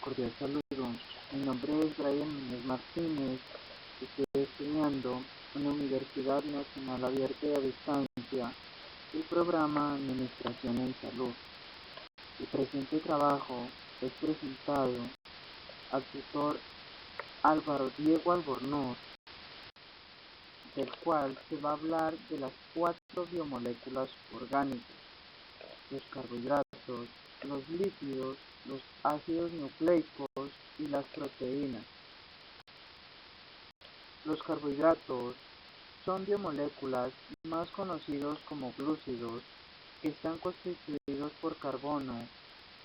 Cordial saludo. Mi nombre es Brian Núñez Martínez. Estoy estudiando en la Universidad Nacional Abierta y a Distancia el programa Administración en Salud. El presente trabajo es presentado al tutor Álvaro Diego Albornoz, del cual se va a hablar de las 4 biomoléculas orgánicas: los carbohidratos, los lípidos, los ácidos nucleicos y las proteínas. Los carbohidratos son biomoléculas más conocidos como glúcidos, que están constituidos por carbono,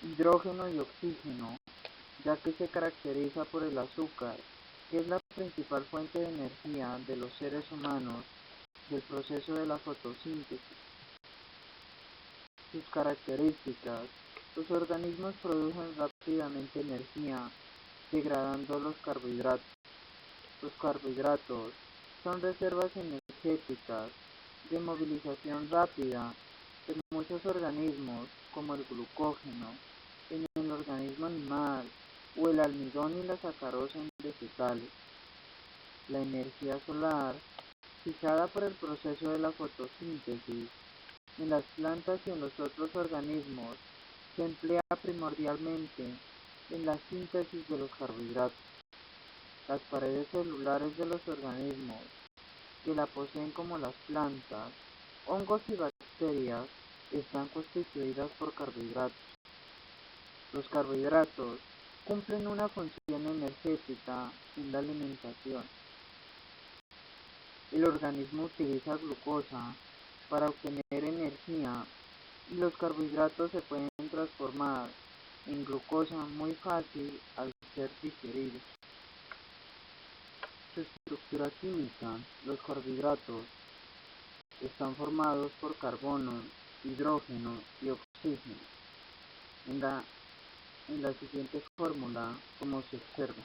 hidrógeno y oxígeno, ya que se caracteriza por el azúcar, que es la principal fuente de energía de los seres humanos del proceso de la fotosíntesis. Sus características: los organismos producen rápidamente energía degradando los carbohidratos. Los carbohidratos son reservas energéticas de movilización rápida en muchos organismos, como el glucógeno en el organismo animal o el almidón y la sacarosa en vegetales. La energía solar, fijada por el proceso de la fotosíntesis en las plantas y en los otros organismos, se emplea primordialmente en la síntesis de los carbohidratos. Las paredes celulares de los organismos que la poseen, como las plantas, hongos y bacterias, están constituidas por carbohidratos. Los carbohidratos cumplen una función energética en la alimentación. El organismo utiliza glucosa para obtener energía y los carbohidratos se pueden transformar en glucosa muy fácil al ser digeridos. Su estructura química: los carbohidratos están formados por carbono, hidrógeno y oxígeno, en la siguiente fórmula, como se observa.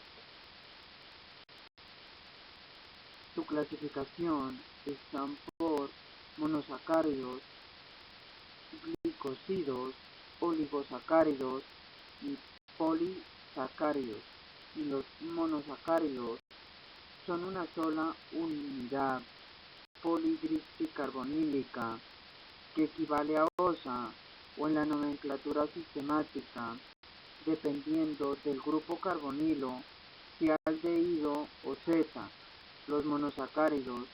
Su clasificación están por monosacáridos, glicosidos, oligosacáridos y polisacáridos. Y los monosacáridos son una sola unidad polidristicarbonílica, que equivale a OSA, o en la nomenclatura sistemática, dependiendo del grupo carbonilo, si aldehído o zeta. Los monosacáridos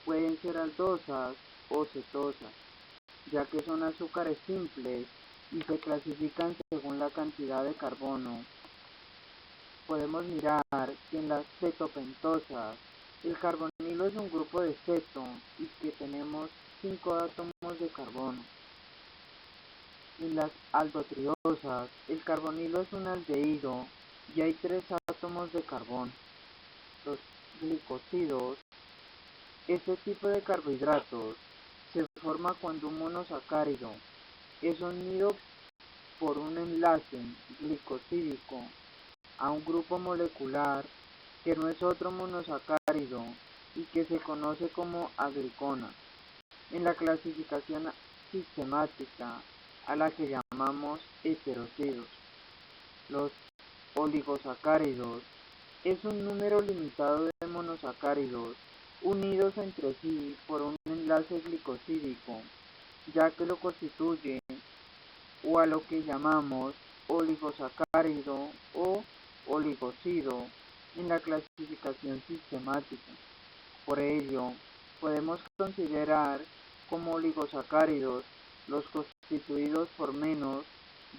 pueden ser aldosas o cetosas, ya que son azúcares simples y se clasifican según la cantidad de carbono. Podemos mirar que en las cetopentosas el carbonilo es un grupo de ceto y que tenemos 5 átomos de carbono. En las aldotriosas el carbonilo es un aldehído y hay 3 átomos de carbono. Los glicosidos: este tipo de carbohidratos se forma cuando un monosacárido es unido por un enlace glicosídico a un grupo molecular que no es otro monosacárido y que se conoce como aglicona, en la clasificación sistemática, a la que llamamos heterocidos. Los oligosacáridos es un número limitado de monosacáridos unidos entre sí por un enlace glicosídico, ya que lo constituye, o a lo que llamamos oligosacárido o oligosido en la clasificación sistemática. Por ello, podemos considerar como oligosacáridos los constituidos por menos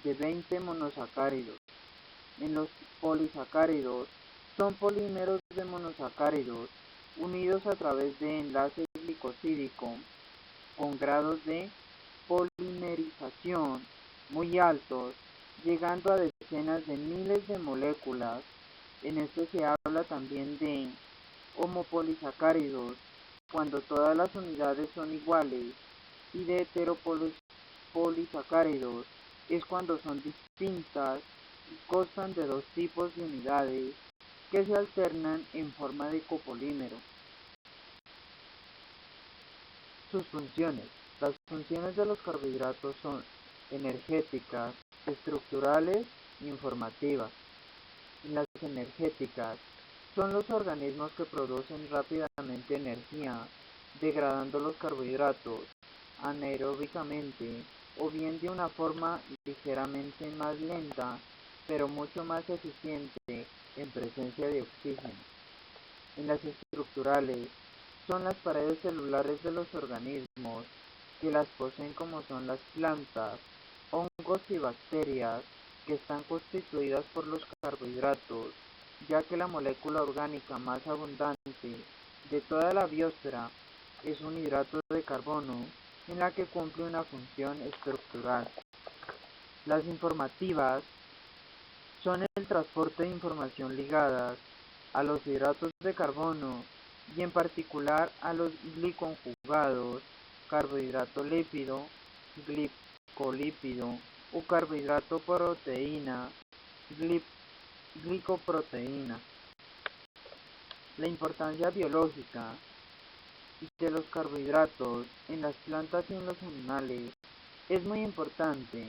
de 20 monosacáridos. En los polisacáridos son polímeros de monosacáridos unidos a través de enlace glicosídico con grados de polimerización muy altos, llegando a decenas de miles de moléculas. En esto se habla también de homopolisacáridos, cuando todas las unidades son iguales, y de heteropolisacáridos es cuando son distintas y constan de 2 tipos de unidades que se alternan en forma de copolímero. Sus funciones: las funciones de los carbohidratos son energéticas, estructurales e informativas. En las energéticas, son los organismos que producen rápidamente energía, degradando los carbohidratos anaeróbicamente o bien de una forma ligeramente más lenta, pero mucho más eficiente en presencia de oxígeno. En las estructurales, son las paredes celulares de los organismos que las poseen, como son las plantas, hongos y bacterias, que están constituidas por los carbohidratos, ya que la molécula orgánica más abundante de toda la biosfera es un hidrato de carbono en la que cumple una función estructural. Las informativas son el transporte de información ligadas a los hidratos de carbono y en particular a los glicoconjugados, carbohidrato lípido, glicolípido o carbohidrato proteína, glicoproteína. La importancia biológica de los carbohidratos en las plantas y en los animales es muy importante,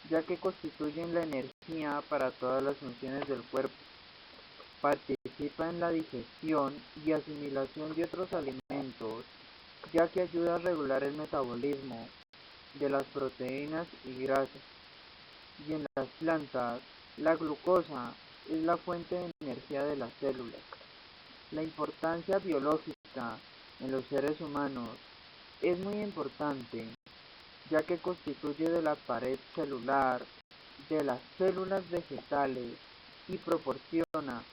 ya que constituyen la energía para todas las funciones del cuerpo. Participa en la digestión y asimilación de otros alimentos, ya que ayuda a regular el metabolismo de las proteínas y grasas. Y en las plantas, la glucosa es la fuente de energía de las células. La importancia biológica en los seres humanos es muy importante, ya que constituye de la pared celular de las células vegetales y proporciona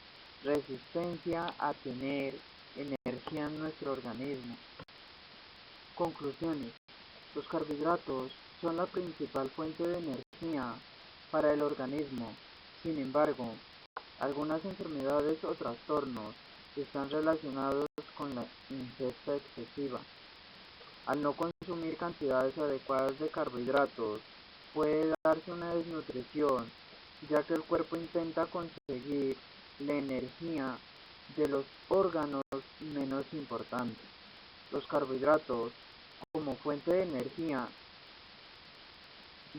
resistencia a tener energía en nuestro organismo. Conclusiones. Los carbohidratos son la principal fuente de energía para el organismo. Sin embargo, algunas enfermedades o trastornos están relacionados con la ingesta excesiva. Al no consumir cantidades adecuadas de carbohidratos, puede darse una desnutrición, ya que el cuerpo intenta conseguir la energía de los órganos menos importantes. Los carbohidratos, como fuente de energía,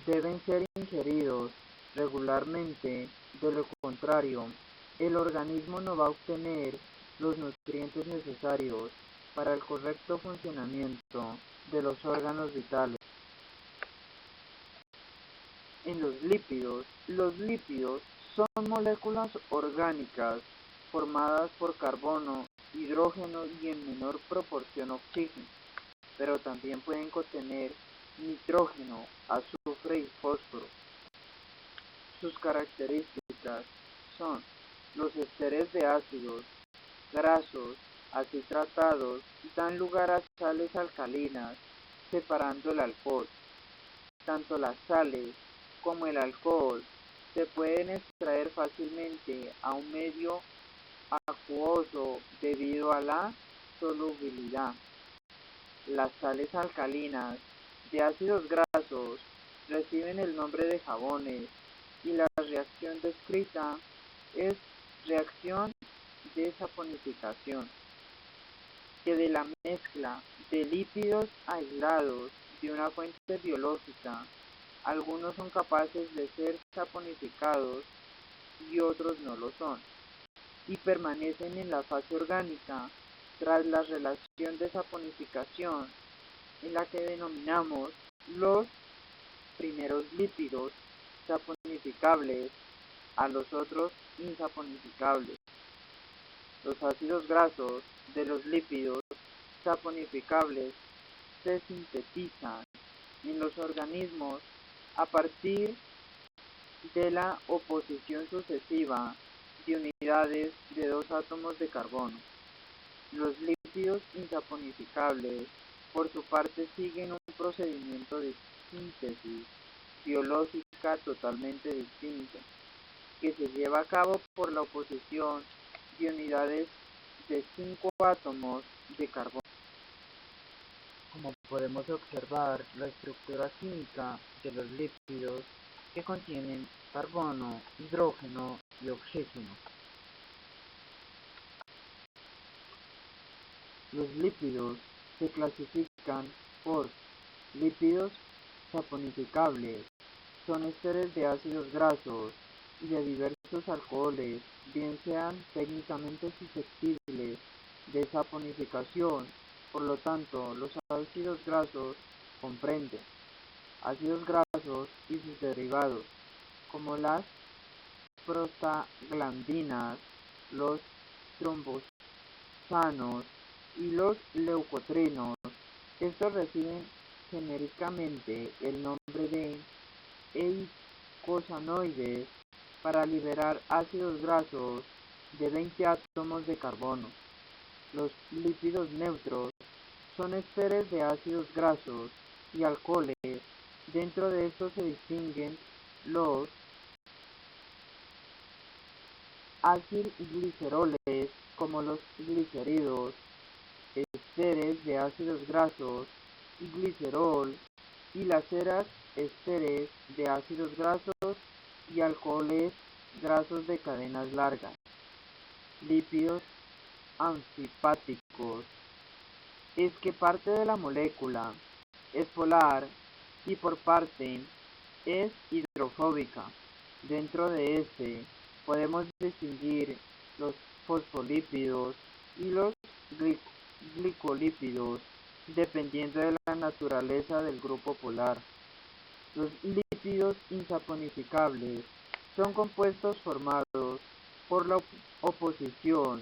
deben ser ingeridos regularmente, de lo contrario, el organismo no va a obtener los nutrientes necesarios para el correcto funcionamiento de los órganos vitales. En los lípidos son moléculas orgánicas formadas por carbono, hidrógeno y en menor proporción oxígeno, pero también pueden contener nitrógeno, azufre y fósforo. Sus características son los esteres de ácidos grasos así tratados dan lugar a sales alcalinas, separando el alcohol. Tanto las sales como el alcohol se pueden extraer fácilmente a un medio acuoso debido a la solubilidad. Las sales alcalinas de ácidos grasos reciben el nombre de jabones y la reacción descrita es reacción de saponificación, que de la mezcla de lípidos aislados de una fuente biológica, algunos son capaces de ser saponificados y otros no lo son, y permanecen en la fase orgánica tras la relación de saponificación, en la que denominamos los primeros lípidos saponificables a los otros insaponificables. Los ácidos grasos de los lípidos saponificables se sintetizan en los organismos a partir de la oposición sucesiva de unidades de dos átomos de carbono. Los lípidos insaponificables, por su parte, siguen un procedimiento de síntesis biológica totalmente distinto, que se lleva a cabo por la oposición de unidades de 5 átomos de carbono. Como podemos observar, la estructura química de los lípidos que contienen carbono, hidrógeno y oxígeno. Los lípidos se clasifican por lípidos saponificables, son esteres de ácidos grasos y de diversos alcoholes, bien sean técnicamente susceptibles de saponificación. Por lo tanto, los ácidos grasos comprenden ácidos grasos y sus derivados, como las prostaglandinas, los trombosanos y los leucotrienos. Estos reciben genéricamente el nombre de eicosanoides para liberar ácidos grasos de 20 átomos de carbono. Los lípidos neutros son esteres de ácidos grasos y alcoholes. Dentro de estos se distinguen los acilgliceroles, como los glicéridos, esteres de ácidos grasos y glicerol, y las ceras, esteres de ácidos grasos y alcoholes grasos de cadenas largas. Lípidos anfipáticos. Es que parte de la molécula es polar y por parte es hidrofóbica. Dentro de este podemos distinguir los fosfolípidos y los glicolípidos, dependiendo de la naturaleza del grupo polar. Los lípidos insaponificables son compuestos formados por la oposición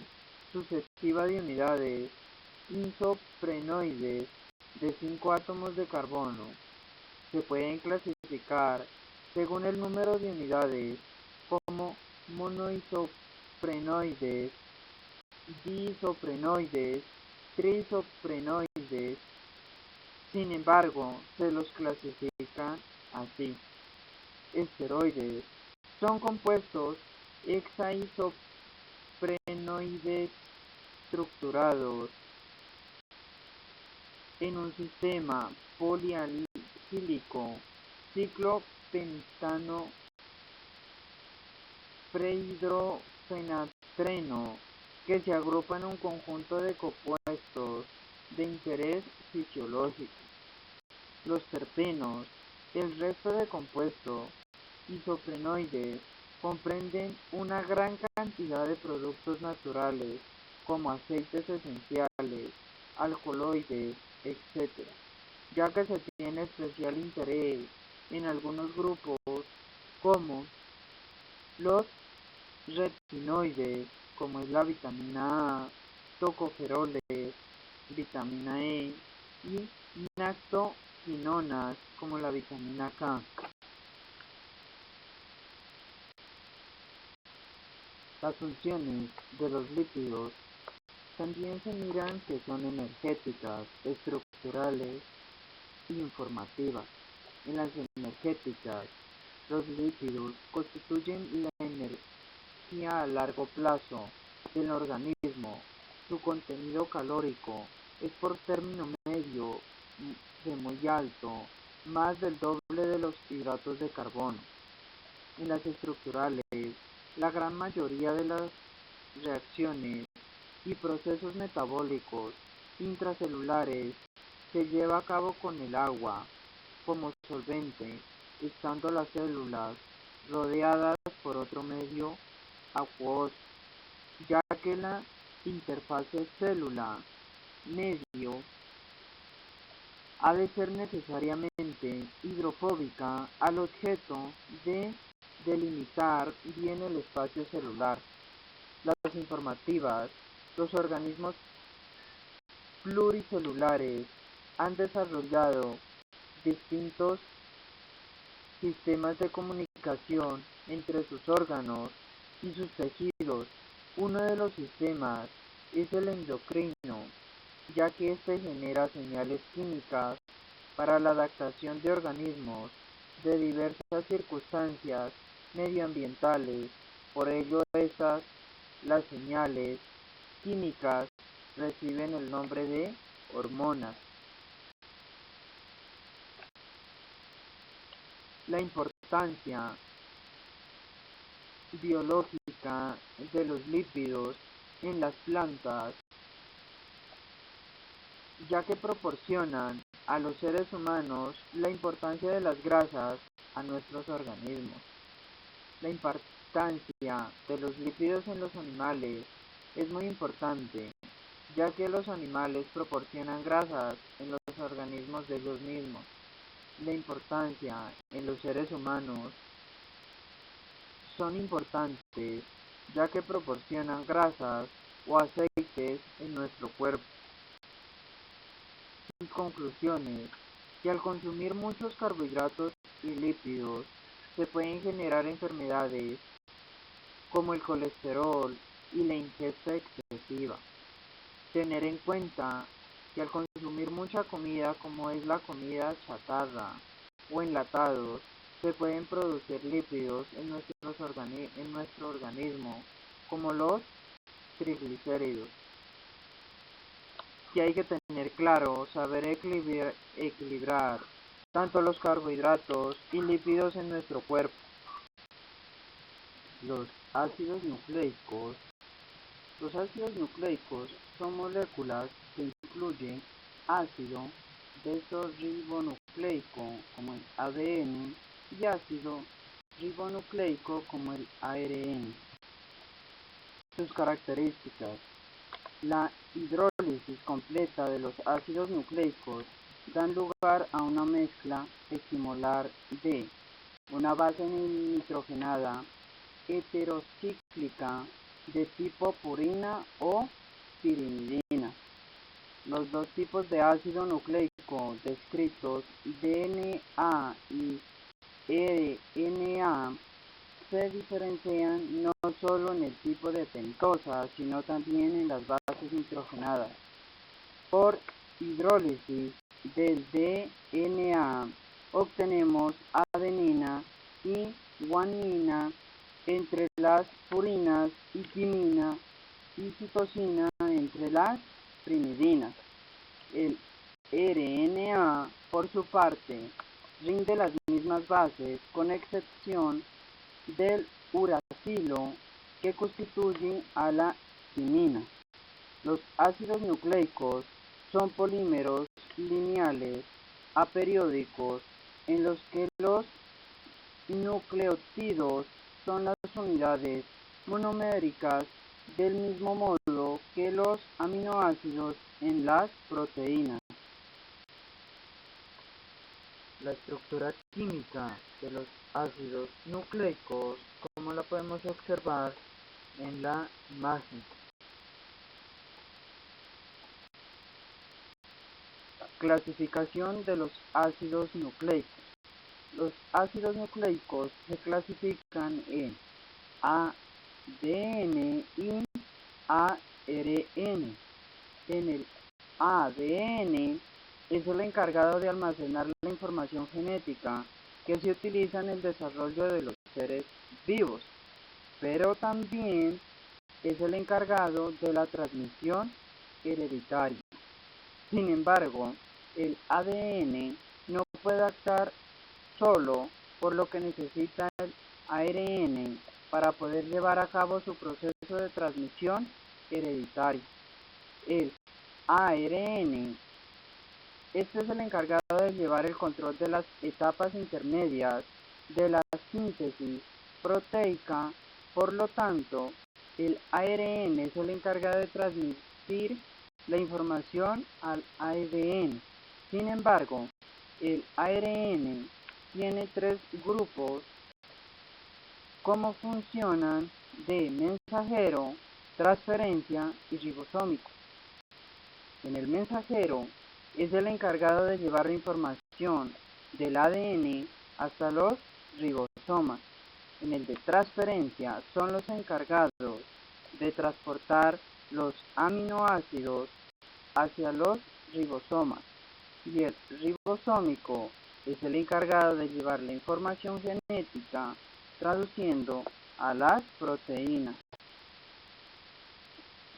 sucesiva de unidades isoprenoides de 5 átomos de carbono. Se pueden clasificar según el número de unidades como monoisoprenoides, diisoprenoides, triisoprenoides. Sin embargo, se los clasifican así. Esteroides son compuestos hexaisoprenoides estructurados en un sistema polialquílico ciclopentano prehidrofenatreno que se agrupa en un conjunto de compuestos de interés fisiológico. Los terpenos, el resto de compuestos isoprenoides, comprenden una gran cantidad de productos naturales como aceites esenciales, alcaloides, etc., ya que se tiene especial interés en algunos grupos como los retinoides, como es la vitamina A, tocoferoles, vitamina E y nactoquinonas, como la vitamina K. Las funciones de los lípidos también se miran que son energéticas, estructurales e informativas. En las energéticas, los lípidos constituyen la energía a largo plazo del organismo. Su contenido calórico es por término medio de muy alto, más del doble de los hidratos de carbono. En las estructurales, la gran mayoría de las reacciones y procesos metabólicos intracelulares se lleva a cabo con el agua como solvente, estando las células rodeadas por otro medio acuoso, ya que la interfase célula-medio ha de ser necesariamente hidrofóbica al objeto de delimitar bien el espacio celular. Las informativas. Los organismos pluricelulares han desarrollado distintos sistemas de comunicación entre sus órganos y sus tejidos. Uno de los sistemas es el endocrino, ya que éste genera señales químicas para la adaptación de organismos de diversas circunstancias medioambientales. Por ello, las señales químicas reciben el nombre de hormonas. La importancia biológica de los lípidos en las plantas, ya que proporcionan a los seres humanos la importancia de las grasas a nuestros organismos. La importancia de los lípidos en los animales es muy importante, ya que los animales proporcionan grasas en los organismos de ellos mismos. La importancia en los seres humanos son importantes, ya que proporcionan grasas o aceites en nuestro cuerpo. Sus conclusiones: que al consumir muchos carbohidratos y lípidos se pueden generar enfermedades como el colesterol y la ingesta excesiva. Tener en cuenta que al consumir mucha comida como es la comida chatarra o enlatados, se pueden producir lípidos en nuestro organismo, como los triglicéridos. Que hay que tener claro, saber equilibrar tanto los carbohidratos y lípidos en nuestro cuerpo. Los ácidos nucleicos. Los ácidos nucleicos son moléculas que incluyen ácido desoxirribonucleico como el ADN y ácido ribonucleico como el ARN. Sus características: la hidrólisis completa de los ácidos nucleicos dan lugar a una mezcla equimolar de una base nitrogenada heterocíclica de tipo purina o pirimidina. Los dos tipos de ácido nucleico descritos, DNA y RNA, se diferencian no solo en el tipo de pentosa, sino también en las bases nitrogenadas. Por hidrólisis del DNA obtenemos adenina y guanina entre las purinas y timina y citosina entre las primidinas. El RNA, por su parte, rinde las mismas bases con excepción del uracilo que constituye a la timina. Los ácidos nucleicos son polímeros lineales aperiódicos en los que los nucleótidos son las unidades monoméricas del mismo modo que los aminoácidos en las proteínas. La estructura química de los ácidos nucleicos, como la podemos observar en la imagen. Clasificación de los ácidos nucleicos. Los ácidos nucleicos se clasifican en ADN y ARN. En el ADN es el encargado de almacenar la información genética que se utiliza en el desarrollo de los seres vivos, pero también es el encargado de la transmisión hereditaria. Sin embargo, el ADN no puede actuar solo, por lo que necesita el ARN para poder llevar a cabo su proceso de transmisión hereditaria. El ARN, este es el encargado de llevar el control de las etapas intermedias de la síntesis proteica. Por lo tanto, el ARN es el encargado de transmitir la información al ADN. Sin embargo, el ARN tiene tres grupos como funcionan de mensajero, transferencia y ribosómico. En el mensajero es el encargado de llevar la información del ADN hasta los ribosomas. En el de transferencia son los encargados de transportar los aminoácidos hacia los ribosomas. Y el ribosómico es el encargado de llevar la información genética traduciendo a las proteínas.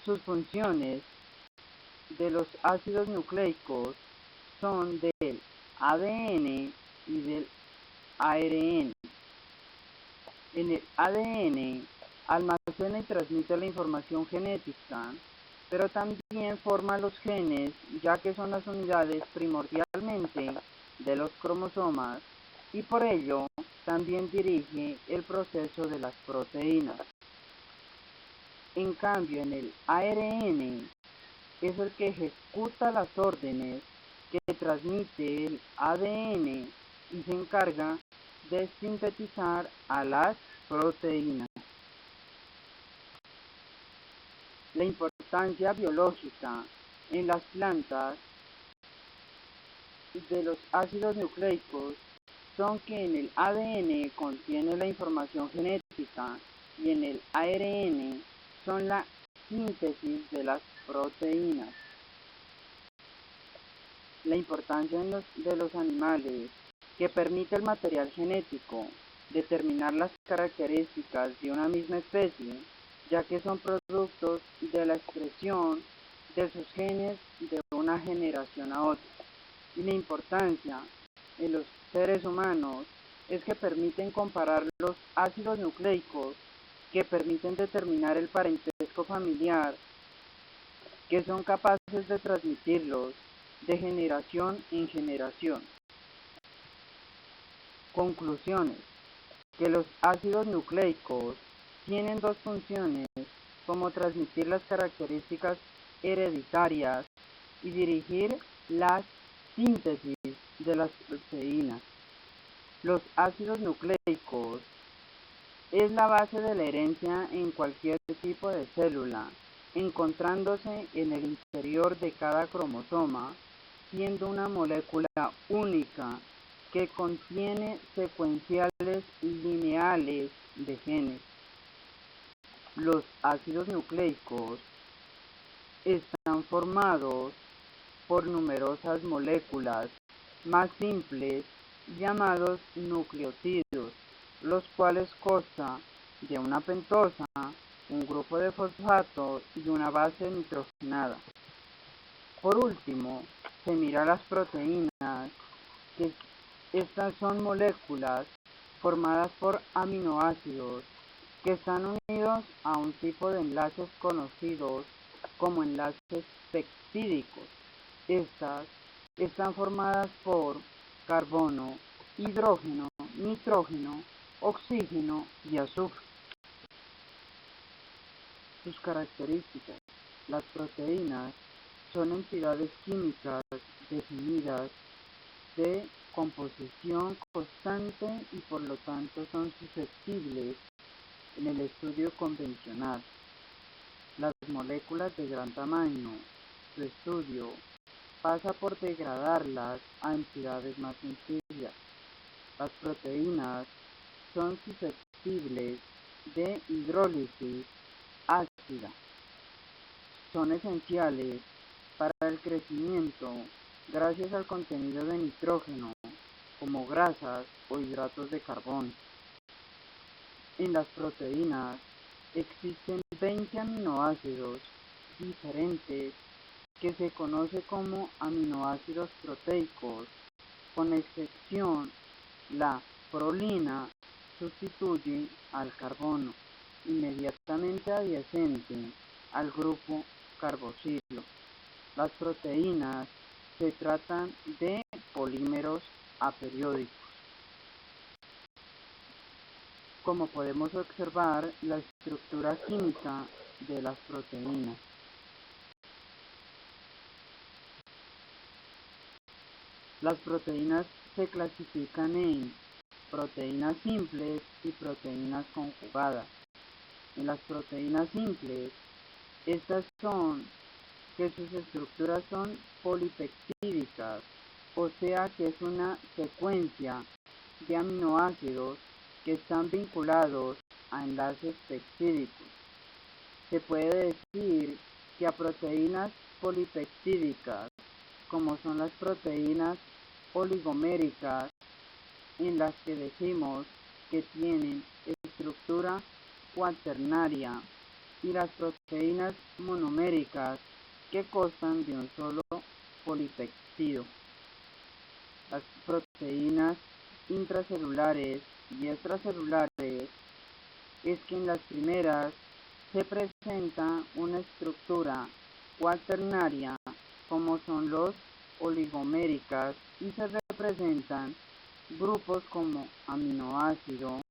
Sus funciones de los ácidos nucleicos son del ADN y del ARN. En el ADN almacena y transmite la información genética, pero también forma los genes, ya que son las unidades primordialmente de los cromosomas y por ello también dirige el proceso de las proteínas. En cambio, en el ARN es el que ejecuta las órdenes que transmite el ADN y se encarga de sintetizar a las proteínas. La importancia biológica en las plantas de los ácidos nucleicos son que en el ADN contiene la información genética y en el ARN son la síntesis de las proteínas. La importancia de los animales que permite el material genético determinar las características de una misma especie, ya que son productos de la expresión de sus genes de una generación a otra. Y la importancia en los seres humanos es que permiten comparar los ácidos nucleicos que permiten determinar el parentesco familiar, que son capaces de transmitirlos de generación en generación. Conclusiones: que los ácidos nucleicos tienen dos funciones, como transmitir las características hereditarias y dirigir la síntesis de las proteínas. Los ácidos nucleicos es la base de la herencia en cualquier tipo de célula, encontrándose en el interior de cada cromosoma, siendo una molécula única que contiene secuenciales lineales de genes. Los ácidos nucleicos están formados por numerosas moléculas más simples llamados nucleótidos, los cuales constan de una pentosa, un grupo de fosfato y una base nitrogenada. Por último, se mira las proteínas, que estas son moléculas formadas por aminoácidos que están unidos a un tipo de enlaces conocidos como enlaces peptídicos. Estas están formadas por carbono, hidrógeno, nitrógeno, oxígeno y azufre. Sus características: las proteínas son entidades químicas definidas de composición constante y por lo tanto son susceptibles en el estudio convencional. Las moléculas de gran tamaño, su estudio pasa por degradarlas a entidades más sencillas. Las proteínas son susceptibles de hidrólisis ácida. Son esenciales para el crecimiento gracias al contenido de nitrógeno, como grasas o hidratos de carbono. En las proteínas existen 20 aminoácidos diferentes que se conoce como aminoácidos proteicos, con excepción la prolina sustituye al carbono inmediatamente adyacente al grupo carboxilo. Las proteínas se tratan de polímeros aperiódicos. Como podemos observar, la estructura química de las proteínas. Las proteínas se clasifican en proteínas simples y proteínas conjugadas. En las proteínas simples, estas son que sus estructuras son polipeptídicas, o sea que es una secuencia de aminoácidos que están vinculados a enlaces peptídicos. Se puede decir que a proteínas polipeptídicas, como son las proteínas oligoméricas, en las que decimos que tienen estructura cuaternaria, y las proteínas monoméricas, que constan de un solo polipéptido. Las proteínas intracelulares y extracelulares es que en las primeras se presenta una estructura cuaternaria, como son los oligoméricas, y se representan grupos como aminoácido,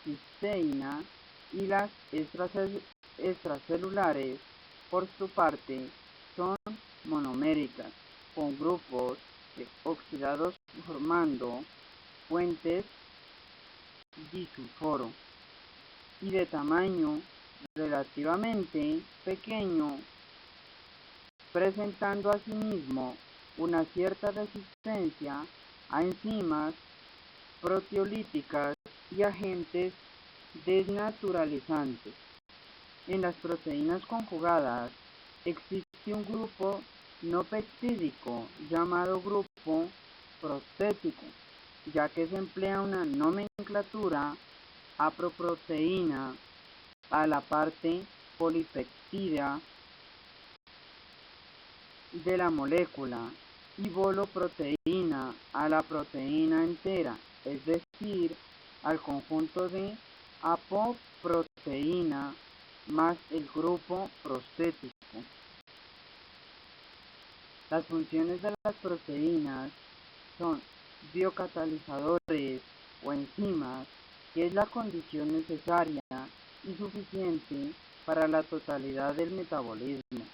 cisteína y las extracelulares, por su parte, son monoméricas, con grupos oxidados formando puentes disulfuro y de tamaño relativamente pequeño, presentando asimismo una cierta resistencia a enzimas proteolíticas y agentes desnaturalizantes. En las proteínas conjugadas existe un grupo no peptídico llamado grupo prostético, ya que se emplea una nomenclatura aproproteína a la parte polipeptídea de la molécula y boloproteína a la proteína entera, es decir, al conjunto de apoproteína más el grupo prostético. Las funciones de las proteínas son biocatalizadores o enzimas, que es la condición necesaria y suficiente para la totalidad del metabolismo,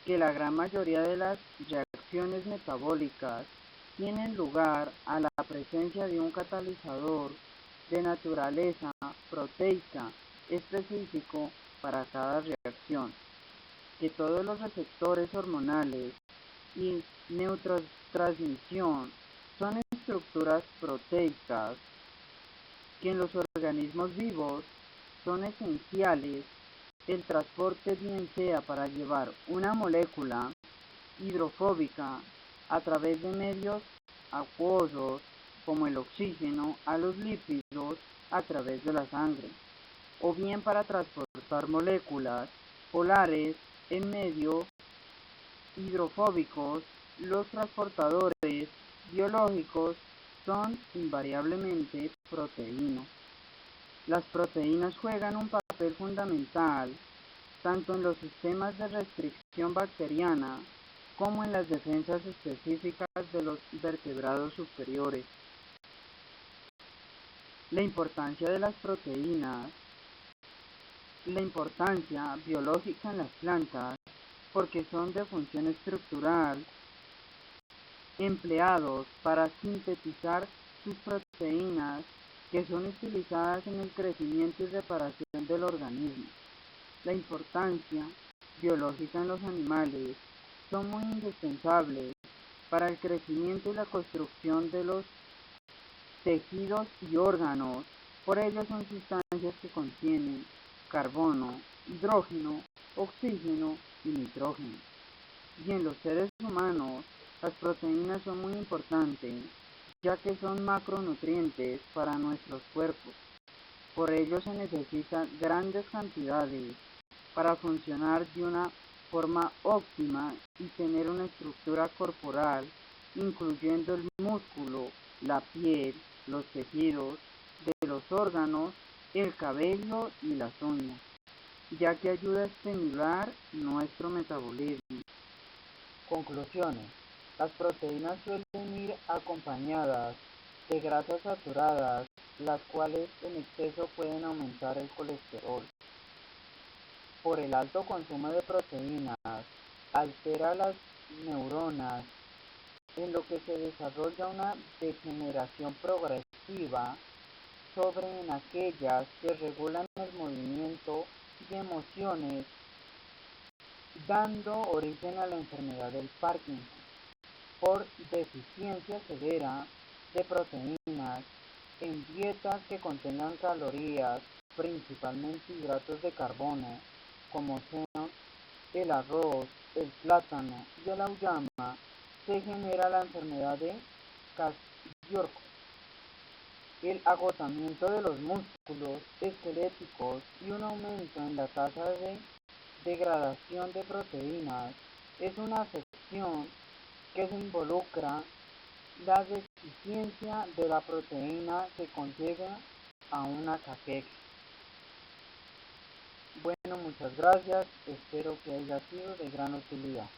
que la gran mayoría de las reacciones metabólicas tienen lugar a la presencia de un catalizador de naturaleza proteica específico para cada reacción, que todos los receptores hormonales y neurotransmisión son estructuras proteicas que en los organismos vivos son esenciales el transporte, bien sea para llevar una molécula hidrofóbica a través de medios acuosos como el oxígeno a los lípidos a través de la sangre, o bien para transportar moléculas polares en medios hidrofóbicos. Los transportadores biológicos son invariablemente proteínas. Las proteínas juegan un papel fundamental tanto en los sistemas de restricción bacteriana como en las defensas específicas de los vertebrados superiores. La importancia de las proteínas, la importancia biológica en las plantas, porque son de función estructural, empleados para sintetizar sus proteínas que son utilizadas en el crecimiento y reparación del organismo. La importancia biológica en los animales son muy indispensables para el crecimiento y la construcción de los tejidos y órganos. Por ello son sustancias que contienen carbono, hidrógeno, oxígeno y nitrógeno. Y en los seres humanos, las proteínas son muy importantes, ya que son macronutrientes para nuestros cuerpos. Por ello se necesitan grandes cantidades para funcionar de una forma óptima y tener una estructura corporal, incluyendo el músculo, la piel, los tejidos de los órganos, el cabello y las uñas, ya que ayuda a estimular nuestro metabolismo. Conclusiones. Las proteínas suelen ir acompañadas de grasas saturadas, las cuales en exceso pueden aumentar el colesterol. Por el alto consumo de proteínas, altera las neuronas, en lo que se desarrolla una degeneración progresiva sobre en aquellas que regulan el movimiento de emociones, dando origen a la enfermedad del Parkinson, por deficiencia severa de proteínas en dietas que contengan calorías, principalmente hidratos de carbono, como son el arroz, el plátano y el auyama. Se genera la enfermedad de Kwashiorkor, el agotamiento de los músculos esqueléticos y un aumento en la tasa de degradación de proteínas. Es una afección que se involucra la deficiencia de la proteína que conlleva a una caquexia. Bueno, muchas gracias, espero que haya sido de gran utilidad.